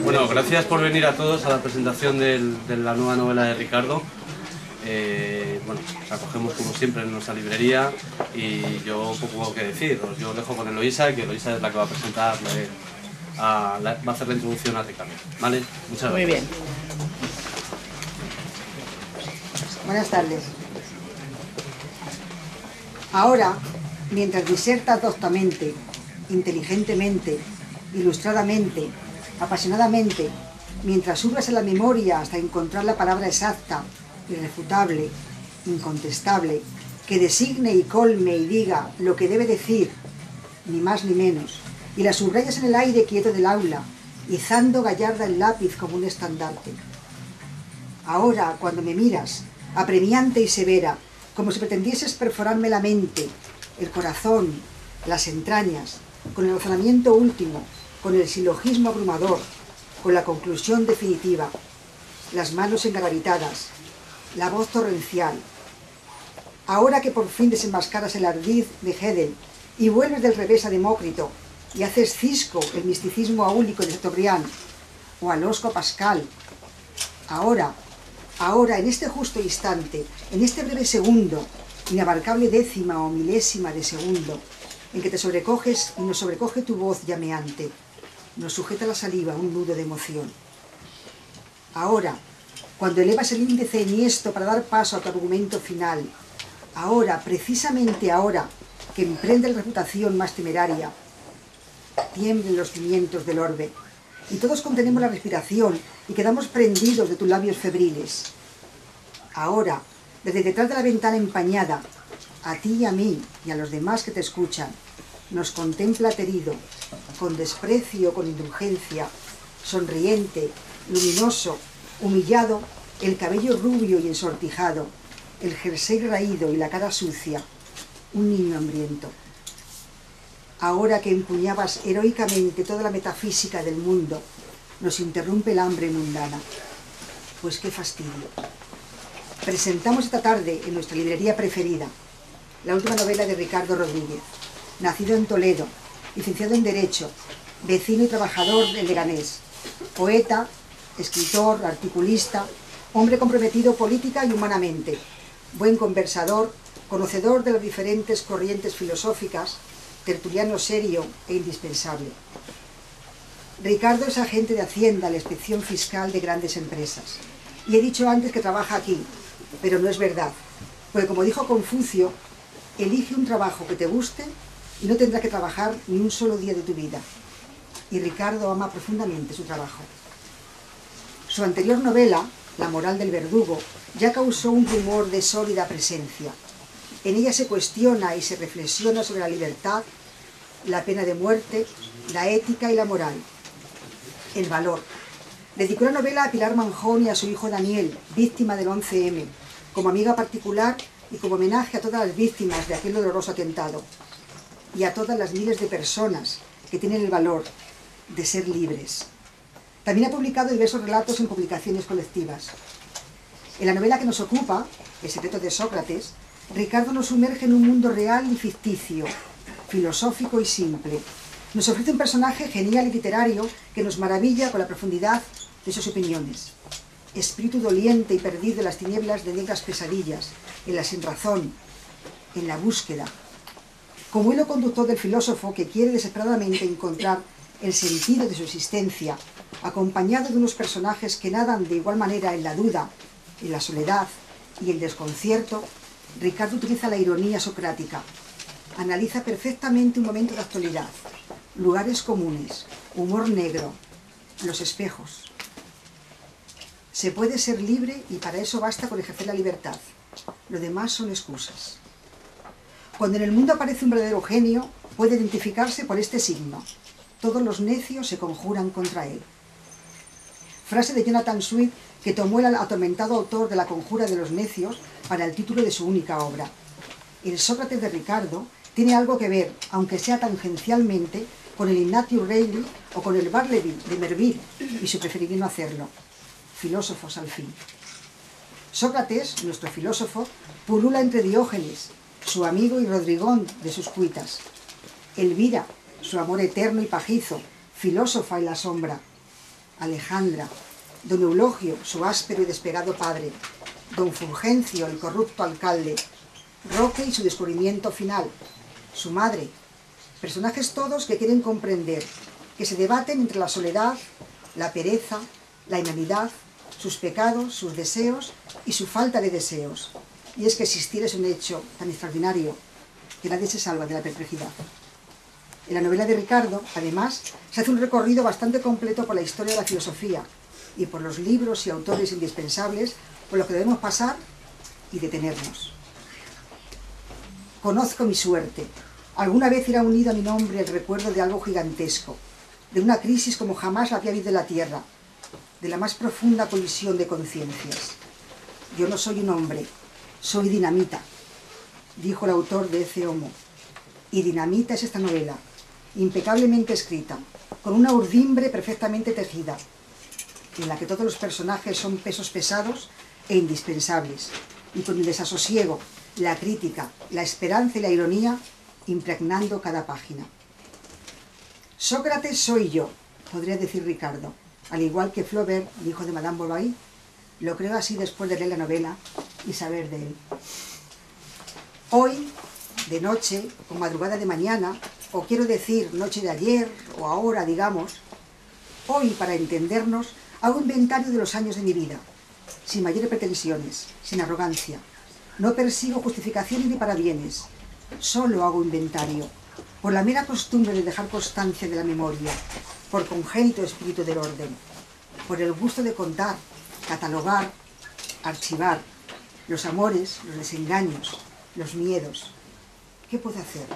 Bueno, gracias por venir a todos a la presentación de la nueva novela de Ricardo. Bueno, la cogemos como siempre en nuestra librería y yo poco que decir. Os yo dejo con Eloísa, que Eloísa es la que va a presentar, va a hacer la introducción a Ricardo. ¿Vale? Muchas gracias. Muy bien. Buenas tardes. Ahora, mientras disertas doctamente, inteligentemente, ilustradamente, apasionadamente, mientras hurgas en la memoria hasta encontrar la palabra exacta, irrefutable, incontestable, que designe y colme y diga lo que debe decir, ni más ni menos, y la subrayas en el aire quieto del aula, izando gallarda el lápiz como un estandarte. Ahora, cuando me miras, apremiante y severa, como si pretendieses perforarme la mente, el corazón, las entrañas, con el razonamiento último, con el silogismo abrumador, con la conclusión definitiva, las manos engaravitadas, la voz torrencial. Ahora que por fin desenmascaras el ardid de Hegel y vuelves del revés a Demócrito y haces cisco el misticismo aúlico de Chateaubriand o al osco Pascal, ahora, en este justo instante, en este breve segundo, inabarcable décima o milésima de segundo, en que te sobrecoges y nos sobrecoge tu voz llameante, nos sujeta la saliva un nudo de emoción. Ahora, cuando elevas el índice enhiesto para dar paso a tu argumento final, ahora, precisamente ahora, que emprende la reputación más temeraria, tiemblen los cimientos del orbe, y todos contenemos la respiración y quedamos prendidos de tus labios febriles. Ahora, desde detrás de la ventana empañada, a ti y a mí y a los demás que te escuchan, nos contempla aterido, con desprecio, con indulgencia, sonriente, luminoso, humillado, el cabello rubio y ensortijado, el jersey raído y la cara sucia, un niño hambriento. Ahora que empuñabas heroicamente toda la metafísica del mundo, nos interrumpe el hambre mundana. Pues qué fastidio. Presentamos esta tarde en nuestra librería preferida la última novela de Ricardo Rodríguez, nacido en Toledo, licenciado en Derecho, vecino y trabajador del Leganés, poeta, escritor, articulista, hombre comprometido política y humanamente, buen conversador, conocedor de las diferentes corrientes filosóficas, tertuliano serio e indispensable. Ricardo es agente de Hacienda, la inspección fiscal de grandes empresas. Y he dicho antes que trabaja aquí, pero no es verdad, porque como dijo Confucio, elige un trabajo que te guste y no tendrás que trabajar ni un solo día de tu vida. Y Ricardo ama profundamente su trabajo. Su anterior novela, La moral del verdugo, ya causó un rumor de sólida presencia. En ella se cuestiona y se reflexiona sobre la libertad, la pena de muerte, la ética y la moral. El valor. Dedicó la novela a Pilar Manjón y a su hijo Daniel, víctima del 11M, como amiga particular y como homenaje a todas las víctimas de aquel doloroso atentado y a todas las miles de personas que tienen el valor de ser libres. También ha publicado diversos relatos en publicaciones colectivas. En la novela que nos ocupa, El secreto de Sócrates, Ricardo nos sumerge en un mundo real y ficticio, filosófico y simple. Nos ofrece un personaje genial y literario que nos maravilla con la profundidad de sus opiniones. Espíritu doliente y perdido en las tinieblas de negras pesadillas, en la sinrazón, en la búsqueda. Como hilo conductor del filósofo que quiere desesperadamente encontrar el sentido de su existencia, acompañado de unos personajes que nadan de igual manera en la duda, en la soledad y el desconcierto, Ricardo utiliza la ironía socrática. Analiza perfectamente un momento de actualidad, lugares comunes, humor negro, los espejos. Se puede ser libre y para eso basta con ejercer la libertad. Lo demás son excusas. Cuando en el mundo aparece un verdadero genio, puede identificarse por este signo. Todos los necios se conjuran contra él. Frase de Jonathan Swift que tomó el atormentado autor de La conjura de los necios para el título de su única obra. El Sócrates de Ricardo tiene algo que ver, aunque sea tangencialmente, con el Ignatius Reilly o con el Bartleby de Merville, y su preferiría no hacerlo. Filósofos al fin. Sócrates, nuestro filósofo, pulula entre Diógenes, su amigo y Rodrigón de sus cuitas. Elvira, su amor eterno y pajizo, filósofa en la sombra. Alejandra, don Eulogio, su áspero y despegado padre. Don Fulgencio, el corrupto alcalde. Roque y su descubrimiento final. Su madre. Personajes todos que quieren comprender, que se debaten entre la soledad, la pereza, la inanidad, sus pecados, sus deseos y su falta de deseos. Y es que existir es un hecho tan extraordinario que nadie se salva de la perplejidad. En la novela de Ricardo, además, se hace un recorrido bastante completo por la historia de la filosofía y por los libros y autores indispensables por los que debemos pasar y detenernos. Conozco mi suerte. Alguna vez irá unido a mi nombre el recuerdo de algo gigantesco, de una crisis como jamás la había habido en la tierra, de la más profunda colisión de conciencias. Yo no soy un hombre, soy dinamita, dijo el autor de Ecce Homo. Y dinamita es esta novela, impecablemente escrita, con una urdimbre perfectamente tejida, en la que todos los personajes son pesos pesados e indispensables, y con el desasosiego, la crítica, la esperanza y la ironía impregnando cada página. Sócrates soy yo, podría decir Ricardo, al igual que Flaubert, el hijo de Madame Bovary. Lo creo así después de leer la novela y saber de él. Hoy, de noche, o madrugada de mañana, o quiero decir noche de ayer, o ahora, digamos, hoy, para entendernos, hago inventario de los años de mi vida, sin mayores pretensiones, sin arrogancia. No persigo justificaciones ni parabienes, solo hago inventario, por la mera costumbre de dejar constancia de la memoria, por congénito espíritu del orden, por el gusto de contar, catalogar, archivar los amores, los desengaños, los miedos. ¿Qué puedo hacer?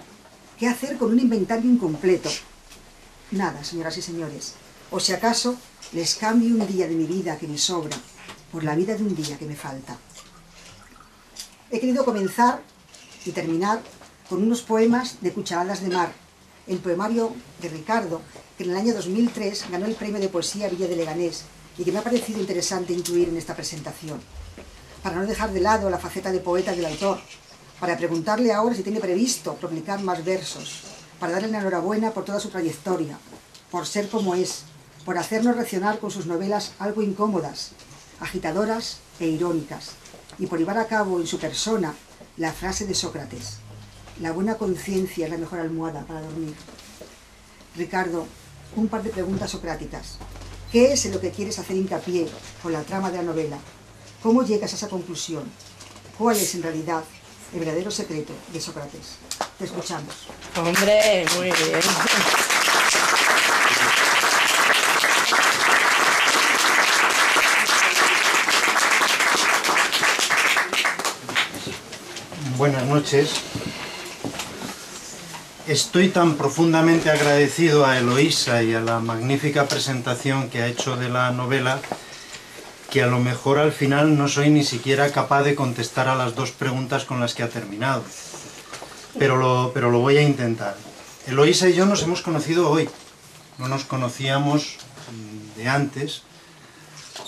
¿Qué hacer con un inventario incompleto? Nada, señoras y señores. O si acaso, les cambio un día de mi vida que me sobra por la vida de un día que me falta. He querido comenzar y terminar con unos poemas de Cucharadas de Mar, el poemario de Ricardo, que en el año 2003 ganó el premio de poesía Villa de Leganés y que me ha parecido interesante incluir en esta presentación, para no dejar de lado la faceta de poeta del autor, para preguntarle ahora si tiene previsto publicar más versos, para darle la enhorabuena por toda su trayectoria, por ser como es, por hacernos reaccionar con sus novelas algo incómodas, agitadoras e irónicas, y por llevar a cabo en su persona la frase de Sócrates: la buena conciencia es la mejor almohada para dormir. Ricardo, un par de preguntas socráticas. ¿Qué es en lo que quieres hacer hincapié con la trama de la novela? ¿Cómo llegas a esa conclusión? ¿Cuál es en realidad el verdadero secreto de Sócrates? Te escuchamos. Hombre, muy bien. Buenas noches. Estoy tan profundamente agradecido a Eloísa y a la magnífica presentación que ha hecho de la novela que a lo mejor al final no soy ni siquiera capaz de contestar a las dos preguntas con las que ha terminado. Pero lo voy a intentar. Eloísa y yo nos hemos conocido hoy. No nos conocíamos de antes,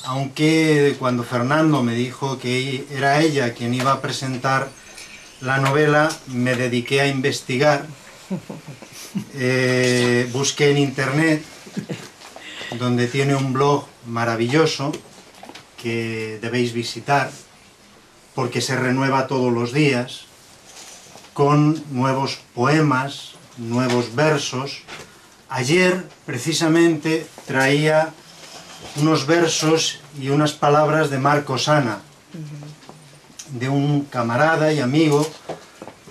aunque cuando Fernando me dijo que era ella quien iba a presentar la novela, me dediqué a investigar Busqué en internet, donde tiene un blog maravilloso que debéis visitar, porque se renueva todos los días, con nuevos poemas, nuevos versos. Ayer, precisamente, traía unos versos y unas palabras de Marco Sana, de un camarada y amigo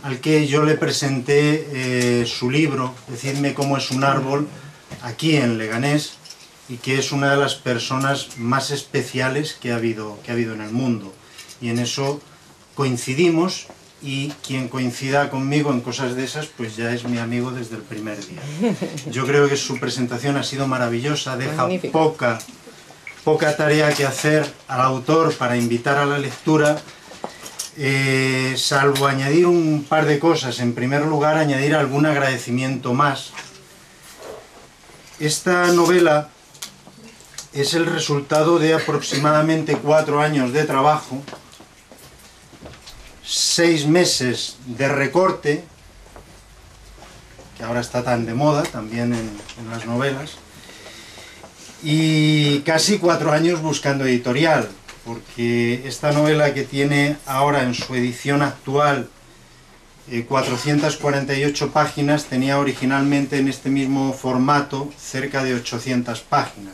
al que yo le presenté su libro, Decidme cómo es un árbol, aquí en Leganés, y que es una de las personas más especiales que ha habido en el mundo. Y en eso coincidimos, y quien coincida conmigo en cosas de esas, pues ya es mi amigo desde el primer día. Yo creo que su presentación ha sido maravillosa, deja poca tarea que hacer al autor para invitar a la lectura, salvo añadir un par de cosas. En primer lugar, añadir algún agradecimiento más. Esta novela es el resultado de aproximadamente 4 años de trabajo, 6 meses de recorte, que ahora está tan de moda también en las novelas, y casi 4 años buscando editorial, porque esta novela, que tiene ahora en su edición actual 448 páginas, tenía originalmente en este mismo formato cerca de 800 páginas.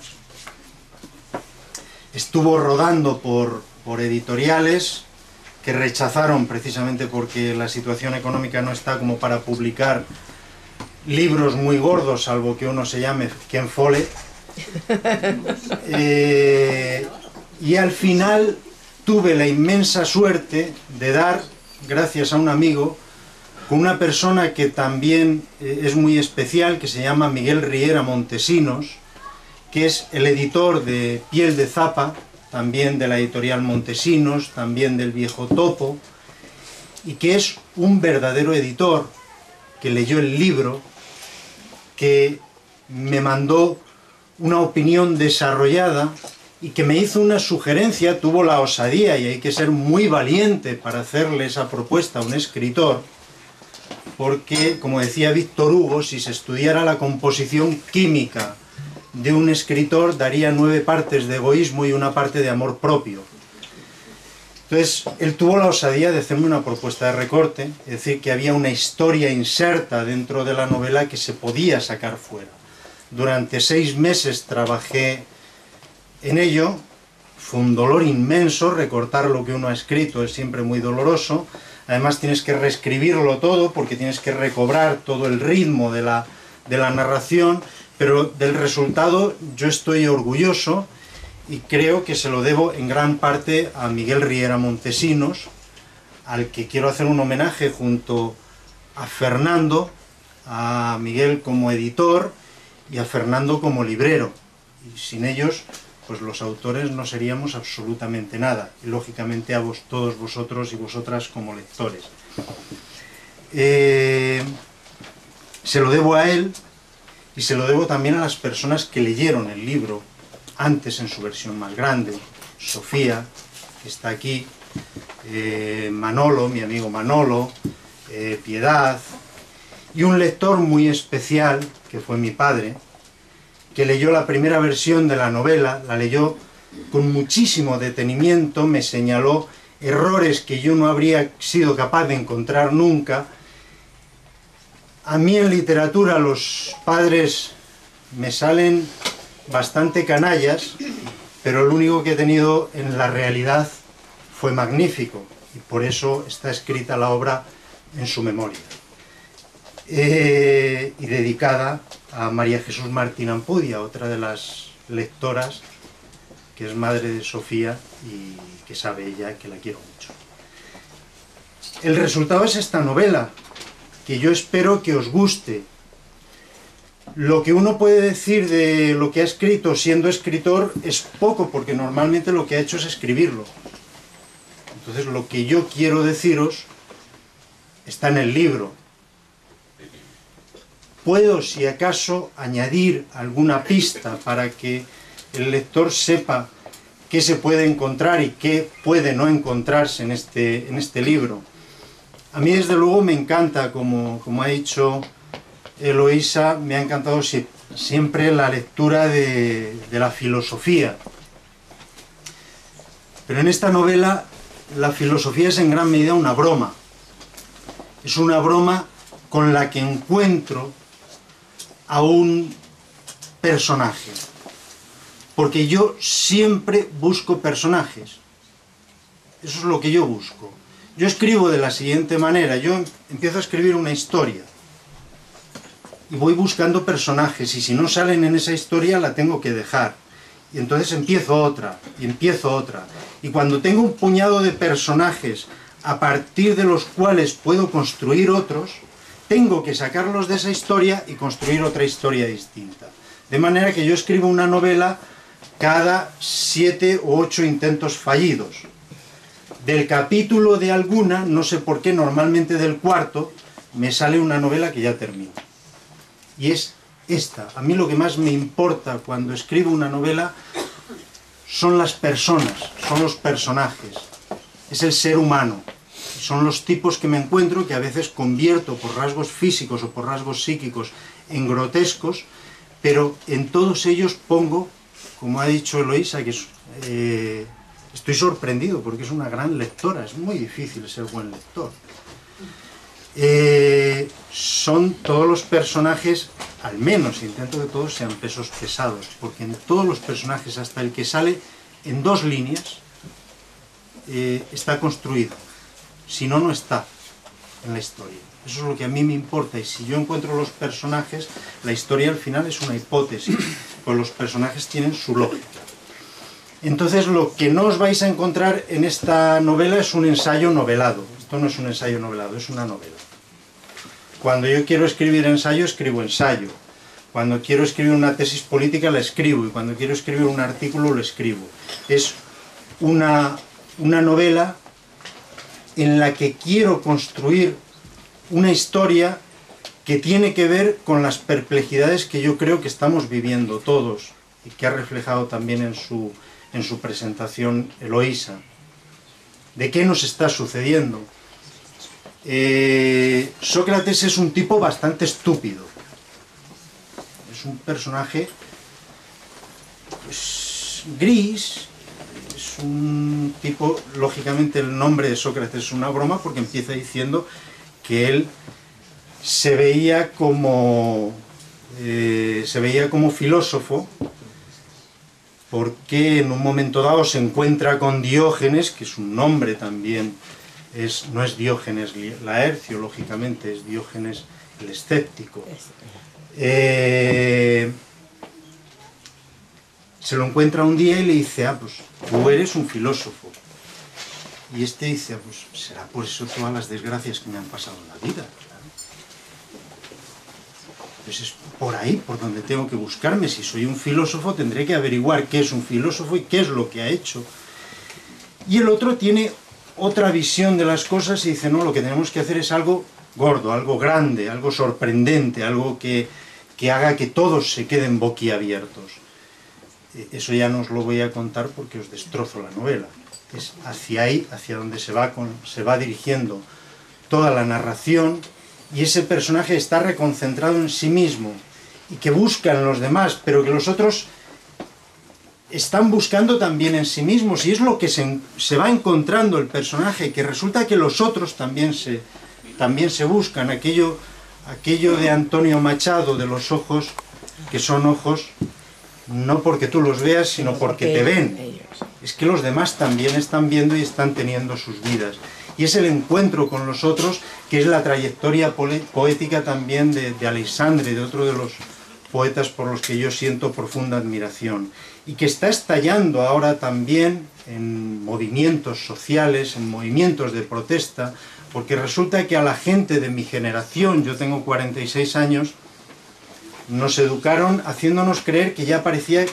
Estuvo rodando por editoriales que rechazaron, precisamente porque la situación económica no está como para publicar libros muy gordos, salvo que uno se llame Ken Follett. Y al final tuve la inmensa suerte de dar, gracias a un amigo, con una persona que también es muy especial, que se llama Miguel Riera Montesinos, que es el editor de Piel de Zapa, también de la editorial Montesinos, también del Viejo Topo, y que es un verdadero editor, que leyó el libro, que me mandó una opinión desarrollada y que me hizo una sugerencia. Tuvo la osadía, y hay que ser muy valiente para hacerle esa propuesta a un escritor, porque, como decía Víctor Hugo, si se estudiara la composición química de un escritor, daría 9 partes de egoísmo y 1 parte de amor propio. Entonces, él tuvo la osadía de hacerme una propuesta de recorte, es decir, que había una historia inserta dentro de la novela que se podía sacar fuera. Durante 6 meses trabajé en ello. Fue un dolor inmenso. Recortar lo que uno ha escrito es siempre muy doloroso. Además tienes que reescribirlo todo, porque tienes que recobrar todo el ritmo de la narración, pero del resultado yo estoy orgulloso, y creo que se lo debo en gran parte a Miguel Riera Montesinos, al que quiero hacer un homenaje junto a Fernando, a Miguel como editor y a Fernando como librero. Y sin ellos, pues los autores no seríamos absolutamente nada, y lógicamente a todos vosotros y vosotras como lectores. Se lo debo a él, y se lo debo también a las personas que leyeron el libro antes en su versión más grande. Sofía, que está aquí, Manolo, mi amigo Manolo, Piedad, y un lector muy especial, que fue mi padre, que leyó la primera versión de la novela, la leyó con muchísimo detenimiento, me señaló errores que yo no habría sido capaz de encontrar nunca. A mí en literatura los padres me salen bastante canallas, pero lo único que he tenido en la realidad fue magnífico, y por eso está escrita la obra en su memoria. Y dedicada a María Jesús Martín Ampudia, otra de las lectoras, que es madre de Sofía y que sabe ella que la quiero mucho. El resultado es esta novela, que yo espero que os guste. Lo que uno puede decir de lo que ha escrito siendo escritor es poco, porque normalmente lo que ha hecho es escribirlo. Entonces lo que yo quiero deciros está en el libro. Puedo, si acaso, añadir alguna pista para que el lector sepa qué se puede encontrar y qué puede no encontrarse en este libro. A mí, desde luego, me encanta, como ha dicho Eloísa, me ha encantado siempre la lectura de la filosofía. Pero en esta novela la filosofía es en gran medida una broma. Es una broma con la que encuentro a un personaje. Porque yo siempre busco personajes. Eso es lo que yo busco. Yo escribo de la siguiente manera. Yo empiezo a escribir una historia. Y voy buscando personajes. Y si no salen en esa historia, la tengo que dejar. Y entonces empiezo otra. Y empiezo otra. Y cuando tengo un puñado de personajes a partir de los cuales puedo construir otros, tengo que sacarlos de esa historia y construir otra historia distinta. De manera que yo escribo una novela cada 7 u 8 intentos fallidos. Del capítulo de alguna, no sé por qué, normalmente del cuarto, me sale una novela que ya termina. Y es esta. A mí lo que más me importa cuando escribo una novela son las personas, son los personajes, es el ser humano. Son los tipos que me encuentro, que a veces convierto por rasgos físicos o por rasgos psíquicos en grotescos, pero en todos ellos pongo, como ha dicho Eloísa, que estoy sorprendido porque es una gran lectora, es muy difícil ser buen lector. Son todos los personajes, al menos intento que todos sean pesos pesados, porque en todos los personajes, hasta el que sale en 2 líneas, está construido. Si no, no está en la historia. Eso es lo que a mí me importa. Y si yo encuentro los personajes, la historia al final es una hipótesis, pues los personajes tienen su lógica. Entonces lo que no os vais a encontrar en esta novela es un ensayo novelado. Esto no es un ensayo novelado, es una novela. Cuando yo quiero escribir ensayo, escribo ensayo. Cuando quiero escribir una tesis política, la escribo. Y cuando quiero escribir un artículo, lo escribo. Es una novela en la que quiero construir una historia que tiene que ver con las perplejidades que yo creo que estamos viviendo todos y que ha reflejado también en su presentación Eloísa. ¿De qué nos está sucediendo? Sócrates es un tipo bastante estúpido. Es un personaje pues, gris. Es un tipo, lógicamente el nombre de Sócrates es una broma porque empieza diciendo que él se veía como filósofo porque en un momento dado se encuentra con Diógenes, que su nombre también no es Diógenes Laercio, lógicamente es Diógenes el escéptico. Se lo encuentra un día y le dice, pues tú eres un filósofo. Y este dice, pues será por eso todas las desgracias que me han pasado en la vida. Claro. Pues es por ahí por donde tengo que buscarme. Si soy un filósofo tendré que averiguar qué es un filósofo y qué es lo que ha hecho. Y el otro tiene otra visión de las cosas y dice, no, lo que tenemos que hacer es algo gordo, algo grande, algo sorprendente, algo que haga que todos se queden boquiabiertos. Eso ya no os lo voy a contar porque os destrozo la novela. Es hacia ahí, hacia donde se va dirigiendo toda la narración, y ese personaje está reconcentrado en sí mismo y que busca en los demás, pero que los otros están buscando también en sí mismos, y es lo que se va encontrando el personaje, que resulta que los otros también se buscan. Aquello de Antonio Machado, de los ojos, que son ojos no porque tú los veas, sino porque te ven. Es que los demás también están viendo y están teniendo sus vidas. Y es el encuentro con los otros, que es la trayectoria poética también de Aleixandre, de otro de los poetas por los que yo siento profunda admiración. Y que está estallando ahora también en movimientos sociales, en movimientos de protesta, porque resulta que a la gente de mi generación, yo tengo 46 años, nos educaron haciéndonos creer que ya parecía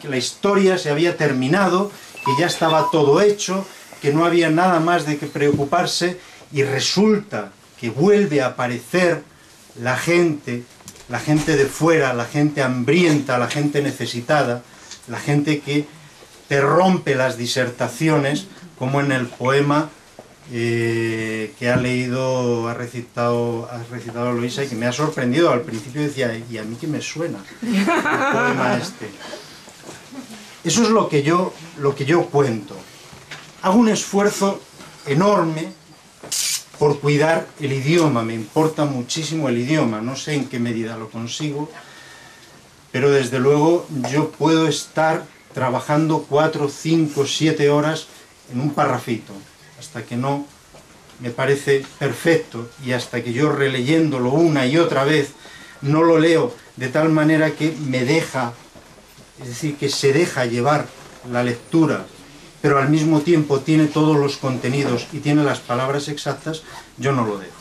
que la historia se había terminado, que ya estaba todo hecho, que no había nada más de qué preocuparse, y resulta que vuelve a aparecer la gente de fuera, la gente hambrienta, la gente necesitada, la gente que te rompe las disertaciones, como en el poema que ha leído, ha recitado Eloísa, y que me ha sorprendido. Al principio decía, ¿y a mí qué me suena el poema este? Eso es lo que yo cuento. Hago un esfuerzo enorme por cuidar el idioma, me importa muchísimo el idioma, no sé en qué medida lo consigo, pero desde luego yo puedo estar trabajando 4, 5, 7 horas en un parrafito, hasta que no me parece perfecto, y hasta que yo, releyéndolo una y otra vez, no lo leo de tal manera que me deja, es decir, que se deja llevar la lectura, pero al mismo tiempo tiene todos los contenidos y tiene las palabras exactas, yo no lo dejo.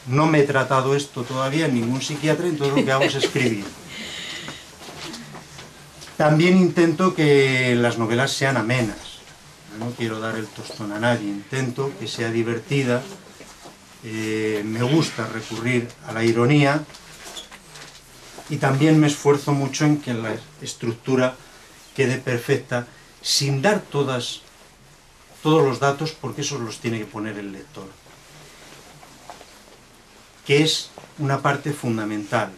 No me he tratado esto todavía en ningún psiquiatra, entonces lo que hago es escribir. También intento que las novelas sean amenas. No quiero dar el tostón a nadie, intento que sea divertida. Me gusta recurrir a la ironía y también me esfuerzo mucho en que la estructura quede perfecta, sin dar todos los datos, porque esos los tiene que poner el lector, que es una parte fundamental.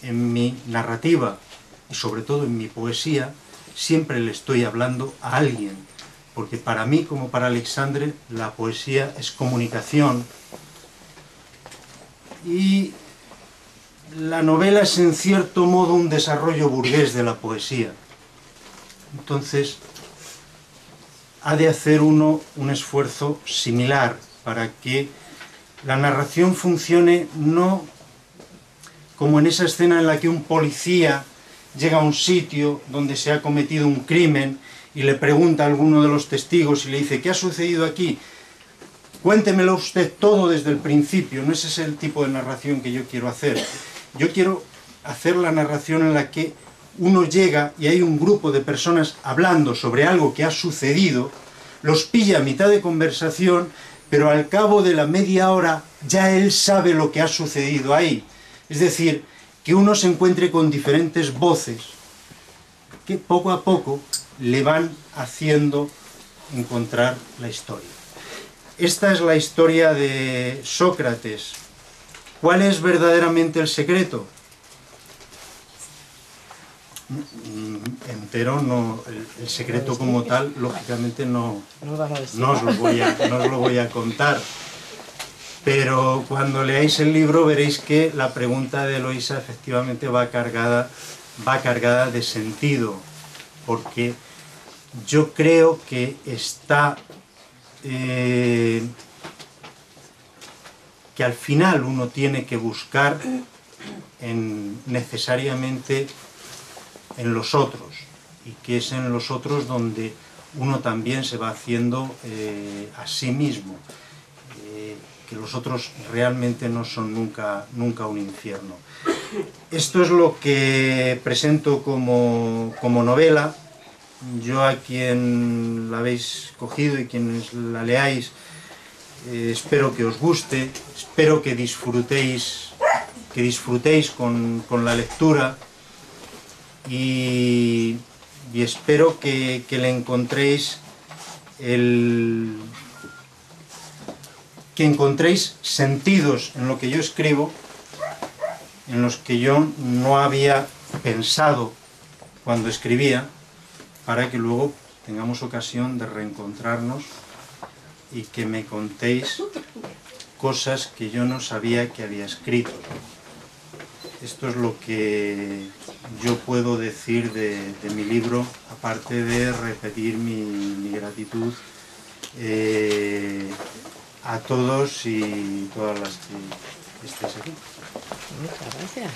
En mi narrativa y sobre todo en mi poesía siempre le estoy hablando a alguien, porque para mí, como para Alexandre, la poesía es comunicación, y la novela es en cierto modo un desarrollo burgués de la poesía. Entonces ha de hacer uno un esfuerzo similar para que la narración funcione, no como en esa escena en la que un policía llega a un sitio donde se ha cometido un crimen y le pregunta a alguno de los testigos y le dice, ¿qué ha sucedido aquí? Cuéntemelo usted todo desde el principio. No ese es el tipo de narración que yo quiero hacer. Yo quiero hacer la narración en la que uno llega y hay un grupo de personas hablando sobre algo que ha sucedido, los pilla a mitad de conversación, pero al cabo de la media hora ya él sabe lo que ha sucedido ahí. Es decir, que uno se encuentre con diferentes voces que poco a poco le van haciendo encontrar la historia. Esta es la historia de Sócrates. ¿Cuál es verdaderamente el secreto? Entero no, el secreto como tal, lógicamente no os lo voy a contar. Pero cuando leáis el libro veréis que la pregunta de Eloísa efectivamente va cargada de sentido, porque yo creo que está que al final uno tiene que buscar necesariamente en los otros, y que es en los otros donde uno también se va haciendo a sí mismo, que los otros realmente no son nunca un infierno. Esto es lo que presento como novela. Yo, a quien la habéis cogido y quienes la leáis, espero que os guste, espero que disfrutéis con la lectura, y espero que le encontréis que encontréis sentidos en lo que yo escribo, en los que yo no había pensado cuando escribía, para que luego tengamos ocasión de reencontrarnos y que me contéis cosas que yo no sabía que había escrito. Esto es lo que yo puedo decir de mi libro, aparte de repetir mi gratitud a todos y todas las que estéis aquí. Muchas gracias.